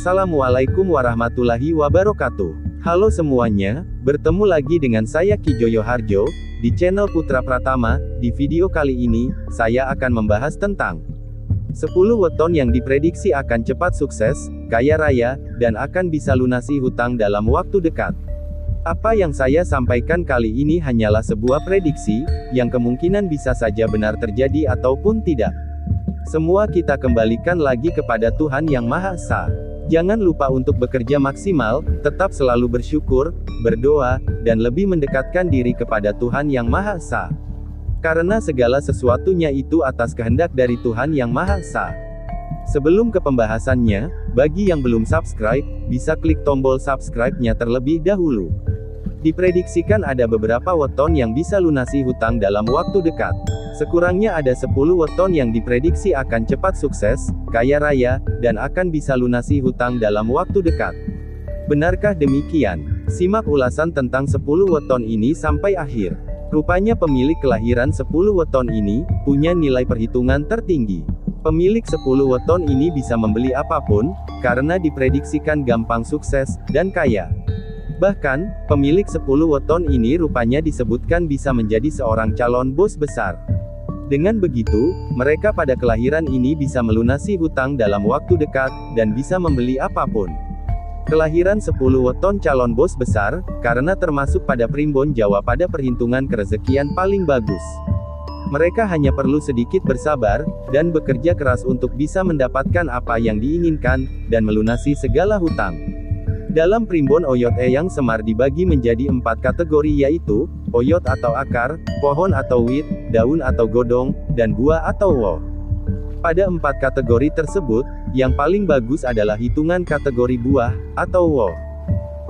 Assalamualaikum warahmatullahi wabarakatuh. Halo semuanya, bertemu lagi dengan saya Ki Joyo Harjo, di channel Putra Pratama. Di video kali ini, saya akan membahas tentang 10 weton yang diprediksi akan cepat sukses, kaya raya, dan akan bisa lunasi hutang dalam waktu dekat. Apa yang saya sampaikan kali ini hanyalah sebuah prediksi, yang kemungkinan bisa saja benar terjadi ataupun tidak. Semua kita kembalikan lagi kepada Tuhan Yang Maha Esa. Jangan lupa untuk bekerja maksimal, tetap selalu bersyukur, berdoa, dan lebih mendekatkan diri kepada Tuhan Yang Maha Esa. Karena segala sesuatunya itu atas kehendak dari Tuhan Yang Maha Esa. Sebelum ke pembahasannya, bagi yang belum subscribe, bisa klik tombol subscribe-nya terlebih dahulu. Diprediksikan ada beberapa weton yang bisa lunasi hutang dalam waktu dekat. Sekurangnya ada 10 weton yang diprediksi akan cepat sukses, kaya raya, dan akan bisa lunasi hutang dalam waktu dekat. Benarkah demikian? Simak ulasan tentang 10 weton ini sampai akhir. Rupanya pemilik kelahiran 10 weton ini, punya nilai perhitungan tertinggi. Pemilik 10 weton ini bisa membeli apapun, karena diprediksikan gampang sukses, dan kaya. Bahkan, pemilik 10 weton ini rupanya disebutkan bisa menjadi seorang calon bos besar. Dengan begitu, mereka pada kelahiran ini bisa melunasi hutang dalam waktu dekat, dan bisa membeli apapun. Kelahiran 10 weton calon bos besar, karena termasuk pada primbon Jawa pada perhitungan kerezekian paling bagus. Mereka hanya perlu sedikit bersabar, dan bekerja keras untuk bisa mendapatkan apa yang diinginkan, dan melunasi segala hutang. Dalam primbon Oyot Eyang Semar dibagi menjadi 4 kategori yaitu, oyot atau akar, pohon atau wit, daun atau godong, dan buah atau woh. Pada 4 kategori tersebut, yang paling bagus adalah hitungan kategori buah, atau woh.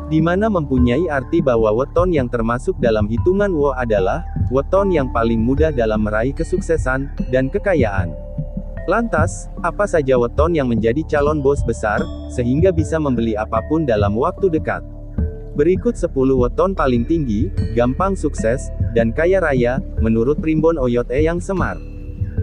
Di mana mempunyai arti bahwa weton yang termasuk dalam hitungan woh adalah, weton yang paling mudah dalam meraih kesuksesan, dan kekayaan. Lantas, apa saja weton yang menjadi calon bos besar, sehingga bisa membeli apapun dalam waktu dekat? Berikut 10 weton paling tinggi, gampang sukses, dan kaya raya, menurut primbon Oyot Eyang Semar.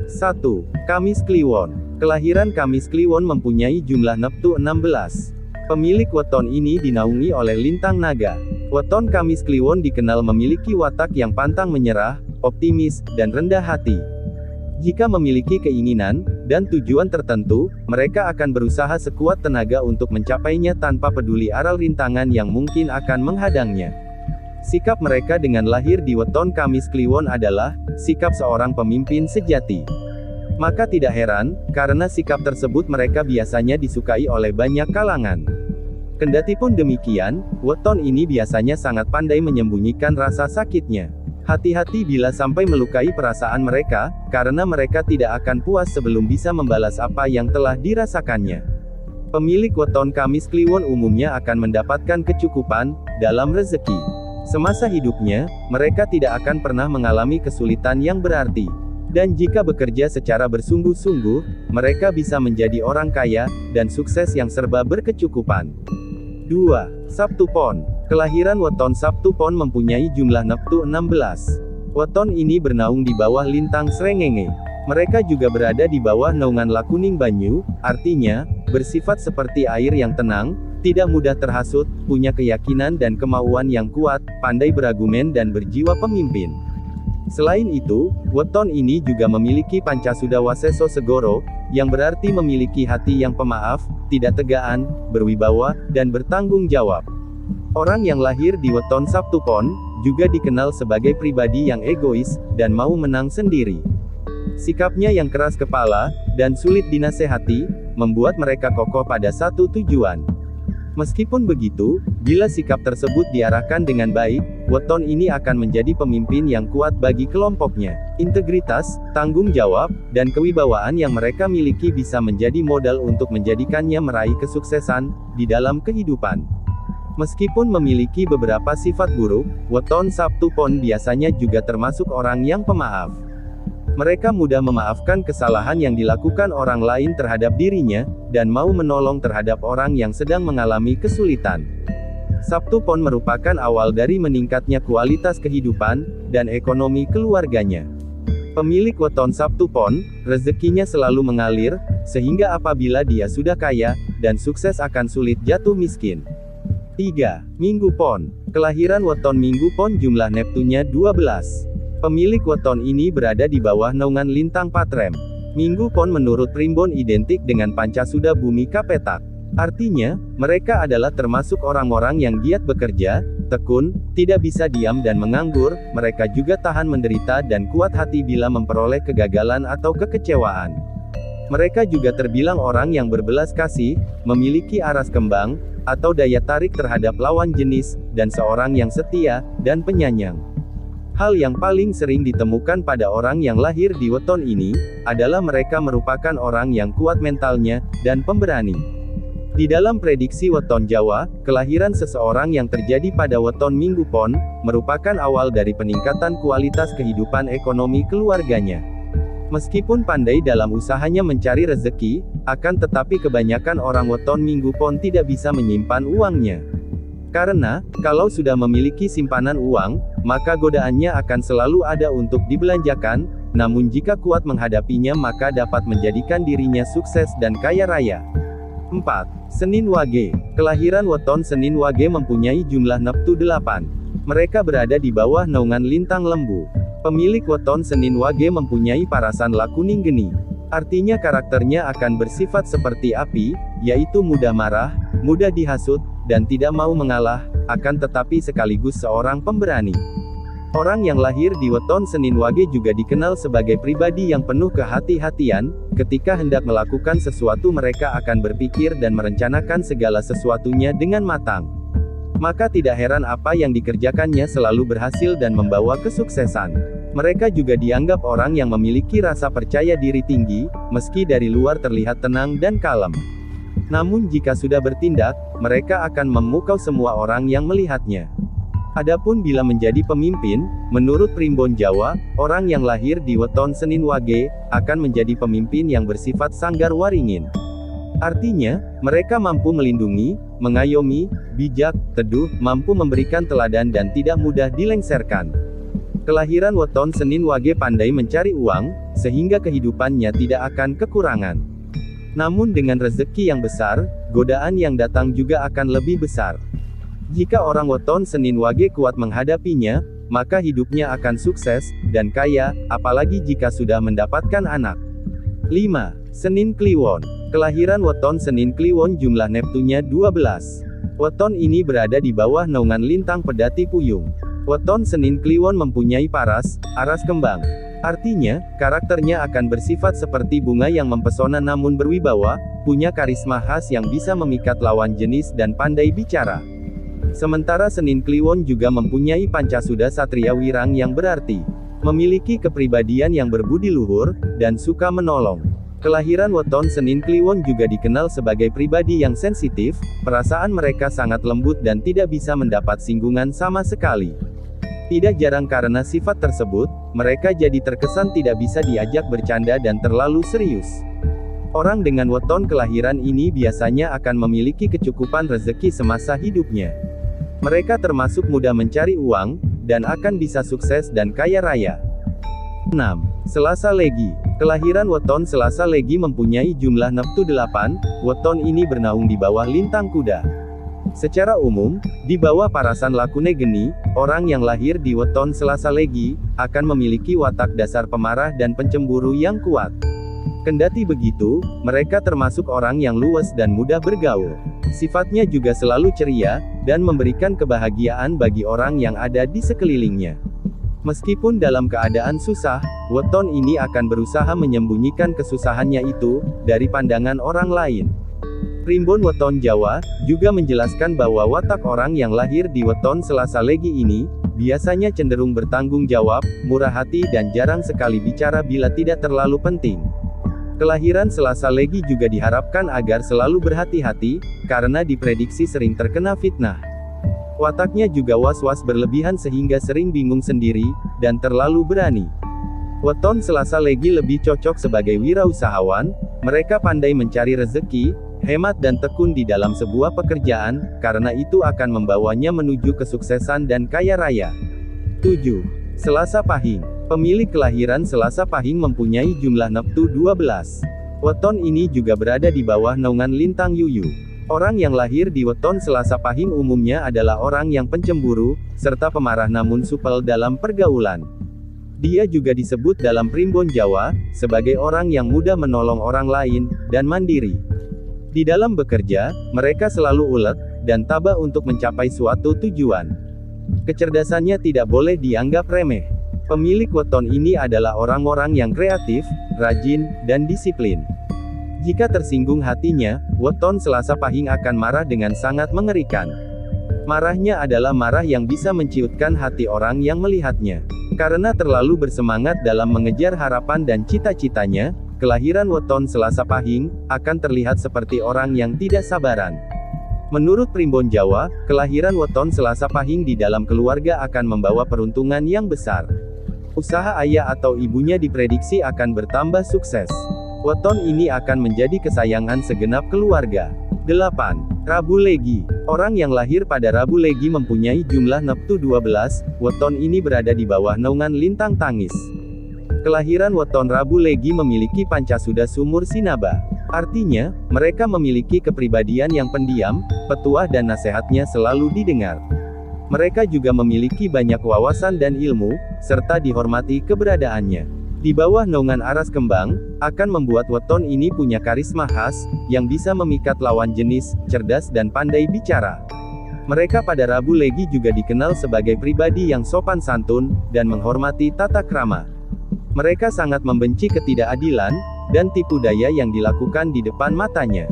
1. Kamis Kliwon. Kelahiran Kamis Kliwon mempunyai jumlah neptu 16. Pemilik weton ini dinaungi oleh lintang naga. Weton Kamis Kliwon dikenal memiliki watak yang pantang menyerah, optimis, dan rendah hati. Jika memiliki keinginan dan tujuan tertentu, mereka akan berusaha sekuat tenaga untuk mencapainya tanpa peduli aral rintangan yang mungkin akan menghadangnya. Sikap mereka dengan lahir di weton Kamis Kliwon adalah sikap seorang pemimpin sejati. Maka tidak heran, karena sikap tersebut mereka biasanya disukai oleh banyak kalangan. Kendatipun demikian, weton ini biasanya sangat pandai menyembunyikan rasa sakitnya. Hati-hati bila sampai melukai perasaan mereka, karena mereka tidak akan puas sebelum bisa membalas apa yang telah dirasakannya. Pemilik weton Kamis Kliwon umumnya akan mendapatkan kecukupan dalam rezeki. Semasa hidupnya, mereka tidak akan pernah mengalami kesulitan yang berarti. Dan jika bekerja secara bersungguh-sungguh, mereka bisa menjadi orang kaya, dan sukses yang serba berkecukupan. 2. Sabtu Pon. Kelahiran weton Sabtu Pon mempunyai jumlah neptu 16. Weton ini bernaung di bawah lintang Srengenge. Mereka juga berada di bawah naungan Lakuning Banyu, artinya, bersifat seperti air yang tenang, tidak mudah terhasut, punya keyakinan dan kemauan yang kuat, pandai berargumen dan berjiwa pemimpin. Selain itu, weton ini juga memiliki Pancasuda Waseso Segoro, yang berarti memiliki hati yang pemaaf, tidak tegaan, berwibawa, dan bertanggung jawab. Orang yang lahir di weton Sabtu Pon, juga dikenal sebagai pribadi yang egois, dan mau menang sendiri. Sikapnya yang keras kepala, dan sulit dinasehati, membuat mereka kokoh pada satu tujuan. Meskipun begitu, bila sikap tersebut diarahkan dengan baik, weton ini akan menjadi pemimpin yang kuat bagi kelompoknya. Integritas, tanggung jawab, dan kewibawaan yang mereka miliki bisa menjadi modal untuk menjadikannya meraih kesuksesan di dalam kehidupan. Meskipun memiliki beberapa sifat buruk, weton Sabtu Pon biasanya juga termasuk orang yang pemaaf. Mereka mudah memaafkan kesalahan yang dilakukan orang lain terhadap dirinya, dan mau menolong terhadap orang yang sedang mengalami kesulitan. Sabtu Pon merupakan awal dari meningkatnya kualitas kehidupan, dan ekonomi keluarganya. Pemilik weton Sabtu Pon, rezekinya selalu mengalir, sehingga apabila dia sudah kaya, dan sukses akan sulit jatuh miskin. 3. Minggu Pon. Kelahiran weton Minggu Pon jumlah Neptunnya 12. Pemilik weton ini berada di bawah naungan lintang Patrem. Minggu Pon menurut Primbon identik dengan Pancasuda Bumi Kapetak. Artinya, mereka adalah termasuk orang-orang yang giat bekerja, tekun, tidak bisa diam dan menganggur, mereka juga tahan menderita dan kuat hati bila memperoleh kegagalan atau kekecewaan. Mereka juga terbilang orang yang berbelas kasih, memiliki aras kembang, atau daya tarik terhadap lawan jenis, dan seorang yang setia, dan penyayang. Hal yang paling sering ditemukan pada orang yang lahir di weton ini, adalah mereka merupakan orang yang kuat mentalnya, dan pemberani. Di dalam prediksi weton Jawa, kelahiran seseorang yang terjadi pada weton Minggu Pon, merupakan awal dari peningkatan kualitas kehidupan ekonomi keluarganya. Meskipun pandai dalam usahanya mencari rezeki, akan tetapi kebanyakan orang weton Minggu Pon tidak bisa menyimpan uangnya. Karena, kalau sudah memiliki simpanan uang, maka godaannya akan selalu ada untuk dibelanjakan, namun jika kuat menghadapinya maka dapat menjadikan dirinya sukses dan kaya raya. 4. Senin Wage. Kelahiran weton Senin Wage mempunyai jumlah Neptu 8. Mereka berada di bawah naungan lintang Lembu. Pemilik weton Senin Wage mempunyai parasan lakuning geni. Artinya karakternya akan bersifat seperti api, yaitu mudah marah, mudah dihasut, dan tidak mau mengalah, akan tetapi sekaligus seorang pemberani. Orang yang lahir di weton Senin Wage juga dikenal sebagai pribadi yang penuh kehati-hatian, ketika hendak melakukan sesuatu mereka akan berpikir dan merencanakan segala sesuatunya dengan matang. Maka tidak heran apa yang dikerjakannya selalu berhasil dan membawa kesuksesan. Mereka juga dianggap orang yang memiliki rasa percaya diri tinggi, meski dari luar terlihat tenang dan kalem. Namun jika sudah bertindak, mereka akan memukau semua orang yang melihatnya. Adapun bila menjadi pemimpin, menurut Primbon Jawa, orang yang lahir di weton Senin Wage, akan menjadi pemimpin yang bersifat sanggar waringin. Artinya, mereka mampu melindungi, mengayomi, bijak, teduh, mampu memberikan teladan dan tidak mudah dilengsarkan. Kelahiran weton Senin Wage pandai mencari uang, sehingga kehidupannya tidak akan kekurangan. Namun dengan rezeki yang besar, godaan yang datang juga akan lebih besar. Jika orang weton Senin Wage kuat menghadapinya, maka hidupnya akan sukses, dan kaya, apalagi jika sudah mendapatkan anak. 5. Senin Kliwon. Kelahiran weton Senin Kliwon jumlah Neptunya 12. Weton ini berada di bawah naungan lintang Pedati Puyung. Weton Senin Kliwon mempunyai paras, aras kembang. Artinya, karakternya akan bersifat seperti bunga yang mempesona namun berwibawa, punya karisma khas yang bisa memikat lawan jenis dan pandai bicara. Sementara Senin Kliwon juga mempunyai Pancasuda Satria Wirang yang berarti memiliki kepribadian yang berbudi luhur, dan suka menolong. Kelahiran weton Senin Kliwon juga dikenal sebagai pribadi yang sensitif, perasaan mereka sangat lembut dan tidak bisa mendapat singgungan sama sekali. Tidak jarang karena sifat tersebut, mereka jadi terkesan tidak bisa diajak bercanda dan terlalu serius. Orang dengan weton kelahiran ini biasanya akan memiliki kecukupan rezeki semasa hidupnya. Mereka termasuk mudah mencari uang, dan akan bisa sukses dan kaya raya. 6. Selasa Legi. Kelahiran weton Selasa Legi mempunyai jumlah Neptu 8, weton ini bernaung di bawah lintang kuda. Secara umum, di bawah parasan Lakune Geni, orang yang lahir di weton Selasa Legi, akan memiliki watak dasar pemarah dan pencemburu yang kuat. Kendati begitu, mereka termasuk orang yang luwes dan mudah bergaul. Sifatnya juga selalu ceria, dan memberikan kebahagiaan bagi orang yang ada di sekelilingnya. Meskipun dalam keadaan susah, weton ini akan berusaha menyembunyikan kesusahannya itu, dari pandangan orang lain. Primbon Weton Jawa, juga menjelaskan bahwa watak orang yang lahir di weton Selasa Legi ini, biasanya cenderung bertanggung jawab, murah hati dan jarang sekali bicara bila tidak terlalu penting. Kelahiran Selasa Legi juga diharapkan agar selalu berhati-hati, karena diprediksi sering terkena fitnah. Wataknya juga was-was berlebihan sehingga sering bingung sendiri, dan terlalu berani. Weton Selasa Legi lebih cocok sebagai wirausahawan, mereka pandai mencari rezeki, hemat dan tekun di dalam sebuah pekerjaan, karena itu akan membawanya menuju kesuksesan dan kaya raya. 7. Selasa Pahing. Pemilik kelahiran Selasa Pahing mempunyai jumlah Neptu 12. Weton ini juga berada di bawah naungan lintang Yuyu. Orang yang lahir di weton Selasa Pahing umumnya adalah orang yang pencemburu, serta pemarah namun supel dalam pergaulan. Dia juga disebut dalam primbon Jawa, sebagai orang yang mudah menolong orang lain, dan mandiri. Di dalam bekerja, mereka selalu ulet, dan tabah untuk mencapai suatu tujuan. Kecerdasannya tidak boleh dianggap remeh. Pemilik weton ini adalah orang-orang yang kreatif, rajin, dan disiplin. Jika tersinggung hatinya, weton Selasa Pahing akan marah dengan sangat mengerikan. Marahnya adalah marah yang bisa menciutkan hati orang yang melihatnya. Karena terlalu bersemangat dalam mengejar harapan dan cita-citanya, kelahiran weton Selasa Pahing akan terlihat seperti orang yang tidak sabaran. Menurut primbon Jawa, kelahiran weton Selasa Pahing di dalam keluarga akan membawa peruntungan yang besar. Usaha ayah atau ibunya diprediksi akan bertambah sukses. Weton ini akan menjadi kesayangan segenap keluarga. 8. Rabu Legi. Orang yang lahir pada Rabu Legi mempunyai jumlah neptu 12, weton ini berada di bawah naungan lintang Tangis. Kelahiran weton Rabu Legi memiliki pancasuda sumur sinaba. Artinya, mereka memiliki kepribadian yang pendiam, petuah dan nasihatnya selalu didengar. Mereka juga memiliki banyak wawasan dan ilmu, serta dihormati keberadaannya. Di bawah naungan aras kembang, akan membuat weton ini punya karisma khas, yang bisa memikat lawan jenis, cerdas dan pandai bicara. Mereka pada Rabu Legi juga dikenal sebagai pribadi yang sopan santun, dan menghormati tata krama. Mereka sangat membenci ketidakadilan, dan tipu daya yang dilakukan di depan matanya.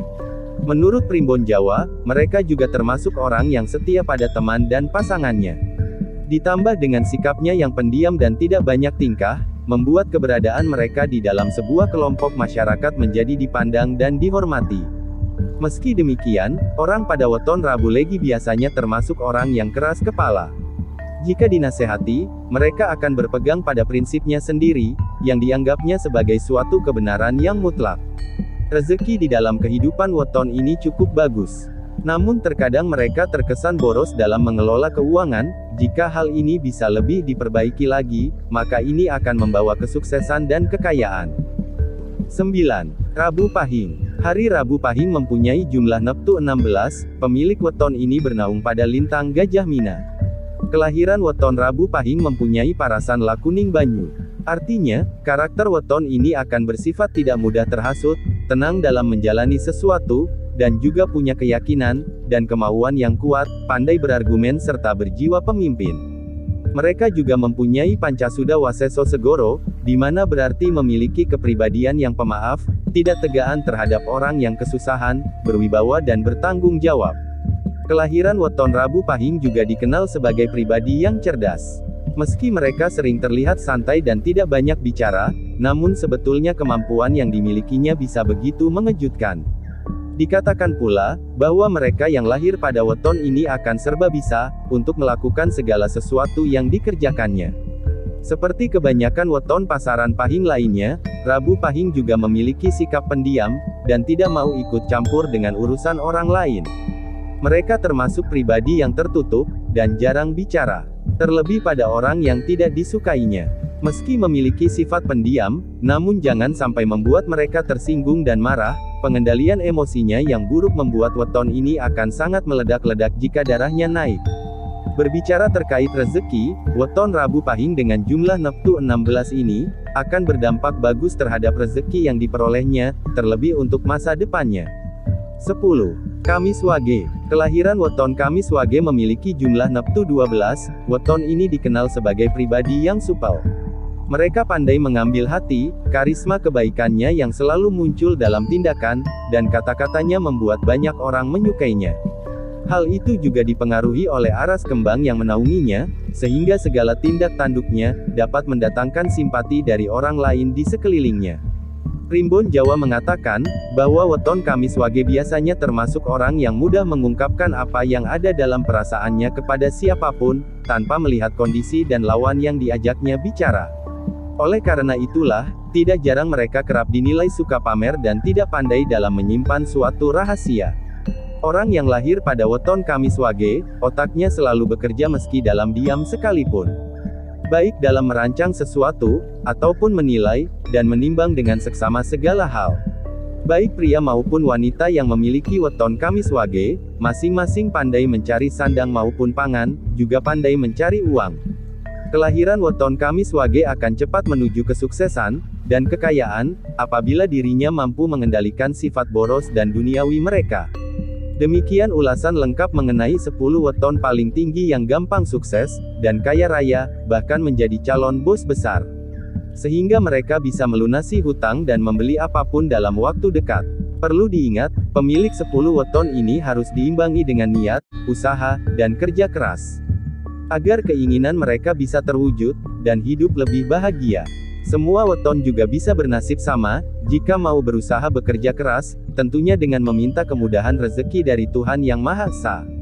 Menurut primbon Jawa, mereka juga termasuk orang yang setia pada teman dan pasangannya. Ditambah dengan sikapnya yang pendiam dan tidak banyak tingkah, membuat keberadaan mereka di dalam sebuah kelompok masyarakat menjadi dipandang dan dihormati. Meski demikian, orang pada weton Rabu Legi biasanya termasuk orang yang keras kepala. Jika dinasehati, mereka akan berpegang pada prinsipnya sendiri, yang dianggapnya sebagai suatu kebenaran yang mutlak. Rezeki di dalam kehidupan weton ini cukup bagus. Namun terkadang mereka terkesan boros dalam mengelola keuangan. Jika hal ini bisa lebih diperbaiki lagi, maka ini akan membawa kesuksesan dan kekayaan. 9. Rabu Pahing. Hari Rabu Pahing mempunyai jumlah neptu 16, pemilik weton ini bernaung pada lintang Gajah Mina. Kelahiran weton Rabu Pahing mempunyai parasan lakuning banyu. Artinya, karakter weton ini akan bersifat tidak mudah terhasut, tenang dalam menjalani sesuatu, dan juga punya keyakinan, dan kemauan yang kuat, pandai berargumen serta berjiwa pemimpin. Mereka juga mempunyai pancasuda waseso segoro, di mana berarti memiliki kepribadian yang pemaaf, tidak tegaan terhadap orang yang kesusahan, berwibawa dan bertanggung jawab. Kelahiran weton Rabu Pahing juga dikenal sebagai pribadi yang cerdas. Meski mereka sering terlihat santai dan tidak banyak bicara, namun sebetulnya kemampuan yang dimilikinya bisa begitu mengejutkan. Dikatakan pula, bahwa mereka yang lahir pada weton ini akan serba bisa, untuk melakukan segala sesuatu yang dikerjakannya. Seperti kebanyakan weton pasaran Pahing lainnya, Rabu Pahing juga memiliki sikap pendiam, dan tidak mau ikut campur dengan urusan orang lain. Mereka termasuk pribadi yang tertutup, dan jarang bicara. Terlebih pada orang yang tidak disukainya. Meski memiliki sifat pendiam, namun jangan sampai membuat mereka tersinggung dan marah. Pengendalian emosinya yang buruk membuat weton ini akan sangat meledak-ledak jika darahnya naik. Berbicara terkait rezeki, weton Rabu Pahing dengan jumlah neptu 16 ini, akan berdampak bagus terhadap rezeki yang diperolehnya, terlebih untuk masa depannya. 10. Kamis Wage. Kelahiran weton Kamis Wage memiliki jumlah neptu 12, weton ini dikenal sebagai pribadi yang supel. Mereka pandai mengambil hati, karisma kebaikannya yang selalu muncul dalam tindakan, dan kata-katanya membuat banyak orang menyukainya. Hal itu juga dipengaruhi oleh aras kembang yang menaunginya, sehingga segala tindak tanduknya, dapat mendatangkan simpati dari orang lain di sekelilingnya. Primbon Jawa mengatakan, bahwa weton Kamis Wage biasanya termasuk orang yang mudah mengungkapkan apa yang ada dalam perasaannya kepada siapapun, tanpa melihat kondisi dan lawan yang diajaknya bicara. Oleh karena itulah, tidak jarang mereka kerap dinilai suka pamer dan tidak pandai dalam menyimpan suatu rahasia. Orang yang lahir pada weton Kamis Wage, otaknya selalu bekerja meski dalam diam sekalipun. Baik dalam merancang sesuatu, ataupun menilai, dan menimbang dengan seksama segala hal. Baik pria maupun wanita yang memiliki weton Kamis Wage, masing-masing pandai mencari sandang maupun pangan, juga pandai mencari uang. Kelahiran weton Kamis Wage akan cepat menuju kesuksesan dan kekayaan, apabila dirinya mampu mengendalikan sifat boros dan duniawi mereka. Demikian ulasan lengkap mengenai 10 weton paling tinggi yang gampang sukses, dan kaya raya, bahkan menjadi calon bos besar. Sehingga mereka bisa melunasi hutang dan membeli apapun dalam waktu dekat. Perlu diingat, pemilik 10 weton ini harus diimbangi dengan niat, usaha, dan kerja keras. Agar keinginan mereka bisa terwujud, dan hidup lebih bahagia. Semua weton juga bisa bernasib sama, jika mau berusaha bekerja keras, tentunya dengan meminta kemudahan rezeki dari Tuhan Yang Maha Esa.